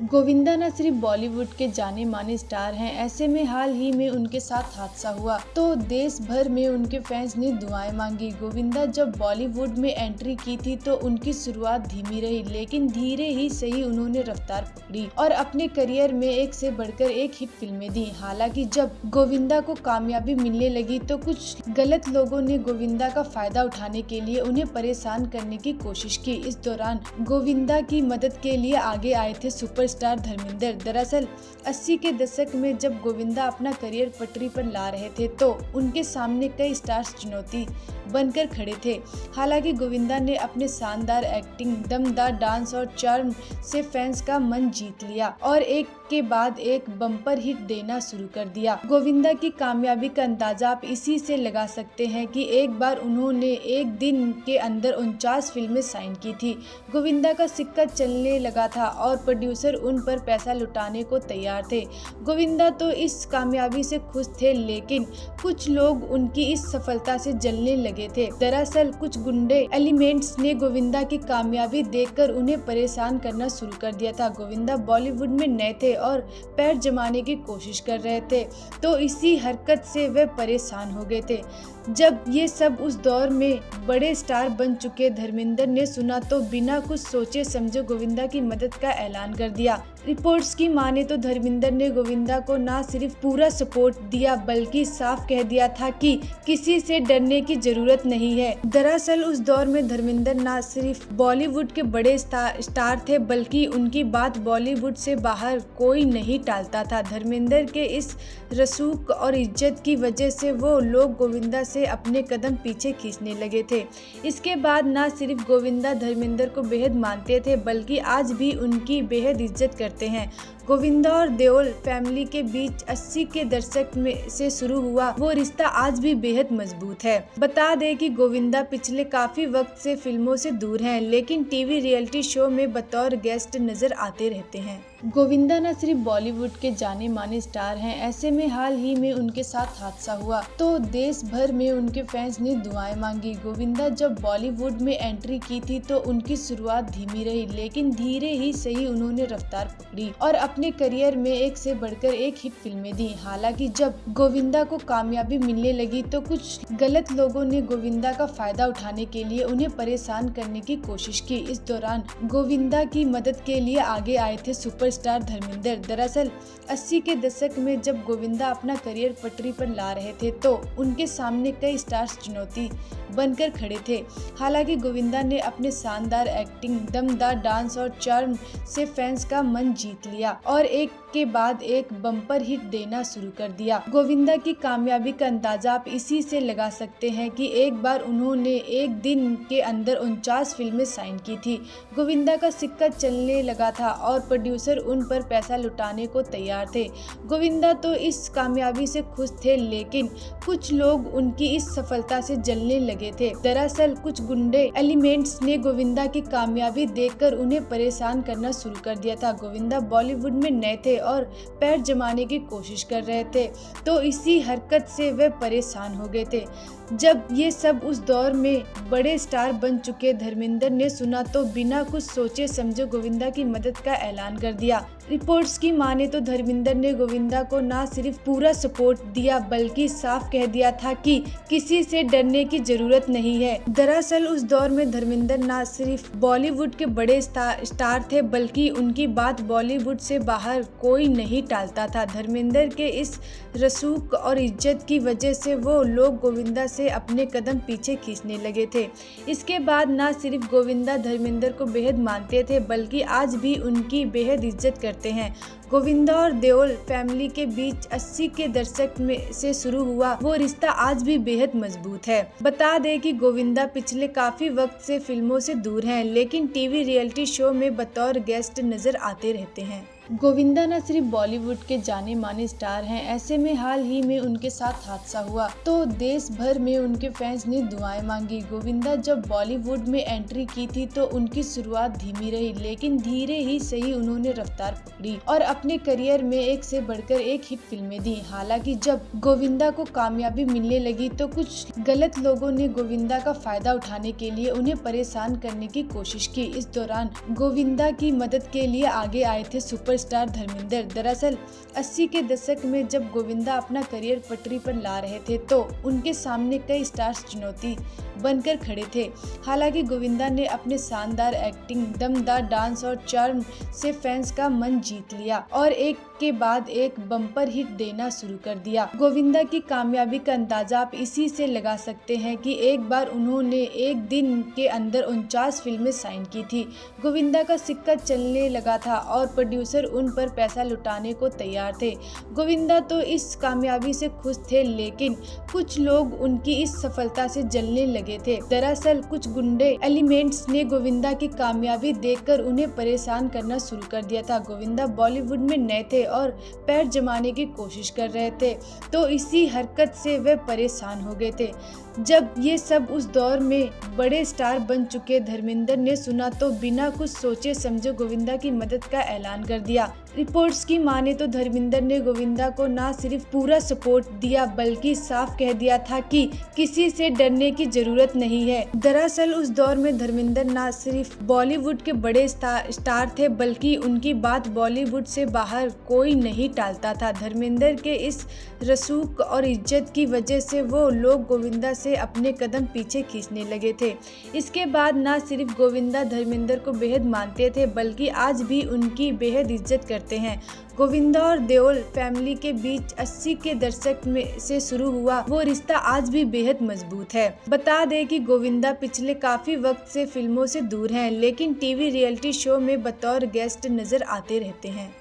गोविंदा न सिर्फ बॉलीवुड के जाने माने स्टार हैं, ऐसे में हाल ही में उनके साथ हादसा हुआ तो देश भर में उनके फैंस ने दुआएं मांगी। गोविंदा जब बॉलीवुड में एंट्री की थी तो उनकी शुरुआत धीमी रही, लेकिन धीरे ही सही उन्होंने रफ्तार पकड़ी और अपने करियर में एक से बढ़कर एक हिट फिल्में दी। हालांकि जब गोविंदा को कामयाबी मिलने लगी तो कुछ गलत लोगों ने गोविंदा का फायदा उठाने के लिए उन्हें परेशान करने की कोशिश की। इस दौरान गोविंदा की मदद के लिए आगे आए थे सुपरस्टार धर्मेंद्र। दरअसल 80 के दशक में जब गोविंदा अपना करियर पटरी पर ला रहे थे तो उनके सामने कई स्टार्स चुनौती बनकर खड़े थे। हालांकि गोविंदा ने अपने शानदार एक्टिंग, दमदार डांस और चार्म से फैंस का मन जीत लिया और एक के बाद एक बम्पर हिट देना शुरू कर दिया। गोविंदा की कामयाबी का अंदाजा आप इसी से लगा सकते हैं कि एक बार उन्होंने एक दिन के अंदर 49 फिल्में साइन की थी। गोविंदा का सिक्का चलने लगा था और प्रोड्यूसर उन पर पैसा लुटाने को तैयार थे। गोविंदा तो इस कामयाबी से खुश थे, लेकिन कुछ लोग उनकी इस सफलता से जलने लगे थे। दरअसल कुछ गुंडे एलिमेंट्स ने गोविंदा की कामयाबी देखकर उन्हें परेशान करना शुरू कर दिया था। गोविंदा बॉलीवुड में नए थे और पैर जमाने की कोशिश कर रहे थे, तो इसी हरकत से वे परेशान हो गए थे। जब ये सब उस दौर में बड़े स्टार बन चुके धर्मेंद्र ने सुना तो बिना कुछ सोचे समझे गोविंदा की मदद का ऐलान कर दिया। रिपोर्ट्स की माने तो धर्मेंद्र ने गोविंदा को न सिर्फ पूरा सपोर्ट दिया बल्कि साफ कह दिया था कि किसी से डरने की जरूरत नहीं है। दरअसल उस दौर में धर्मेंद्र न सिर्फ बॉलीवुड के बड़े स्टार थे बल्कि उनकी बात बॉलीवुड से बाहर कोई नहीं टालता था। धर्मेंद्र के इस रसूख और इज्जत की वजह से वो लोग गोविंदा से अपने कदम पीछे खींचने लगे थे। इसके बाद न सिर्फ गोविंदा धर्मेंद्र को बेहद मानते थे बल्कि आज भी उनकी बेहद इज्जत करते हैं। गोविंदा और देओल फैमिली के बीच 80 के दशक में से शुरू हुआ वो रिश्ता आज भी बेहद मजबूत है। बता दें कि गोविंदा पिछले काफी वक्त से फिल्मों से दूर हैं, लेकिन टीवी रियलिटी शो में बतौर गेस्ट नजर आते रहते हैं। गोविंदा न सिर्फ बॉलीवुड के जाने माने स्टार हैं, ऐसे में हाल ही में उनके साथ हादसा हुआ तो देश भर में उनके फैंस ने दुआएं मांगी। गोविंदा जब बॉलीवुड में एंट्री की थी तो उनकी शुरुआत धीमी रही, लेकिन धीरे ही सही उन्होंने रफ्तार पकड़ी और अपने करियर में एक से बढ़कर एक हिट फिल्में दी। हालांकि जब गोविंदा को कामयाबी मिलने लगी तो कुछ गलत लोगों ने गोविंदा का फायदा उठाने के लिए उन्हें परेशान करने की कोशिश की। इस दौरान गोविंदा की मदद के लिए आगे आए थे सुपरस्टार धर्मेंद्र। दरअसल 80 के दशक में जब गोविंदा अपना करियर पटरी पर ला रहे थे तो उनके सामने कई स्टार्स चुनौती बनकर खड़े थे। हालांकि गोविंदा ने अपने शानदार एक्टिंग, दमदार डांस और चार्म से फैंस का मन जीत लिया और एक के बाद एक बम्पर हिट देना शुरू कर दिया। गोविंदा की कामयाबी का अंदाजा आप इसी से लगा सकते हैं कि एक बार उन्होंने एक दिन के अंदर 49 फिल्में साइन की थी। गोविंदा का सिक्का चलने लगा था और प्रोड्यूसर उन पर पैसा लुटाने को तैयार थे। गोविंदा तो इस कामयाबी से खुश थे, लेकिन कुछ लोग उनकी इस सफलता से जलने लगे थे। दरअसल कुछ गुंडे एलिमेंट्स ने गोविंदा की कामयाबी देखकर उन्हें परेशान करना शुरू कर दिया था। गोविंदा बॉलीवुड में नए थे और पैर जमाने की कोशिश कर रहे थे, तो इसी हरकत से वे परेशान हो गए थे। जब ये सब उस दौर में बड़े स्टार बन चुके धर्मेंद्र ने सुना तो बिना कुछ सोचे समझे गोविंदा की मदद का ऐलान कर दिया। रिपोर्ट्स की माने तो धर्मेंद्र ने गोविंदा को न सिर्फ पूरा सपोर्ट दिया बल्कि साफ कह दिया था कि किसी से डरने की जरूरत नहीं है। दरअसल उस दौर में धर्मेंद्र न सिर्फ बॉलीवुड के बड़े स्टार थे बल्कि उनकी बात बॉलीवुड से बाहर कोई नहीं टालता था। धर्मेंद्र के इस रसूख और इज्जत की वजह से वो लोग गोविंदा से अपने कदम पीछे खींचने लगे थे। इसके बाद न सिर्फ गोविंदा धर्मेंद्र को बेहद मानते थे बल्कि आज भी उनकी बेहद इज्जत करते हैं। गोविंदा और देओल फैमिली के बीच 80 के दशक में से शुरू हुआ वो रिश्ता आज भी बेहद मजबूत है। बता दें कि गोविंदा पिछले काफी वक्त से फिल्मों से दूर हैं, लेकिन टीवी रियलिटी शो में बतौर गेस्ट नजर आते रहते हैं। गोविंदा न सिर्फ बॉलीवुड के जाने माने स्टार हैं, ऐसे में हाल ही में उनके साथ हादसा हुआ तो देश भर में उनके फैंस ने दुआएं मांगी। गोविंदा जब बॉलीवुड में एंट्री की थी तो उनकी शुरुआत धीमी रही, लेकिन धीरे ही सही उन्होंने रफ्तार पकड़ी और अपने करियर में एक से बढ़कर एक हिट फिल्में दी। हालांकि जब गोविंदा को कामयाबी मिलने लगी तो कुछ गलत लोगों ने गोविंदा का फायदा उठाने के लिए उन्हें परेशान करने की कोशिश की। इस दौरान गोविंदा की मदद के लिए आगे आए थे सुपर सुपरस्टार धर्मेंद्र। दरअसल 80 के दशक में जब गोविंदा अपना करियर पटरी पर ला रहे थे तो उनके सामने कई स्टार्स चुनौती बनकर खड़े थे। हालांकि गोविंदा ने अपने शानदार एक्टिंग, दमदार डांस और चार्म से फैंस का मन जीत लिया और एक के बाद एक बम्पर हिट देना शुरू कर दिया। गोविंदा की कामयाबी का अंदाजा आप इसी से लगा सकते हैं कि एक बार उन्होंने एक दिन के अंदर 49 फिल्में साइन की थी। गोविंदा का सिक्का चलने लगा था और प्रोड्यूसर उन पर पैसा लुटाने को तैयार थे। गोविंदा तो इस कामयाबी से खुश थे, लेकिन कुछ लोग उनकी इस सफलता से जलने लगे थे। दरअसल कुछ गुंडे एलिमेंट्स ने गोविंदा की कामयाबी देखकर उन्हें परेशान करना शुरू कर दिया था। गोविंदा बॉलीवुड में नए थे और पैर जमाने की कोशिश कर रहे थे, तो इसी हरकत से वे परेशान हो गए थे। जब ये सब उस दौर में बड़े स्टार बन चुके धर्मेंद्र ने सुना तो बिना कुछ सोचे समझे गोविंदा की मदद का ऐलान कर दिया। रिपोर्ट्स की माने तो धर्मेंद्र ने गोविंदा को न सिर्फ पूरा सपोर्ट दिया बल्कि साफ कह दिया था कि किसी से डरने की जरूरत नहीं है। दरअसल उस दौर में धर्मेंद्र न सिर्फ बॉलीवुड के बड़े स्टार थे बल्कि उनकी बात बॉलीवुड से बाहर कोई नहीं टालता था। धर्मेंद्र के इस रसूख और इज्जत की वजह से वो लोग गोविंदा से अपने कदम पीछे खींचने लगे थे। इसके बाद न सिर्फ गोविंदा धर्मेंद्र को बेहद मानते थे बल्कि आज भी उनकी बेहद इज्जत करते हैं। गोविंदा और देओल फैमिली के बीच 80 के दशक में से शुरू हुआ वो रिश्ता आज भी बेहद मजबूत है। बता दें कि गोविंदा पिछले काफी वक्त से फिल्मों से दूर हैं, लेकिन टीवी रियलिटी शो में बतौर गेस्ट नजर आते रहते हैं।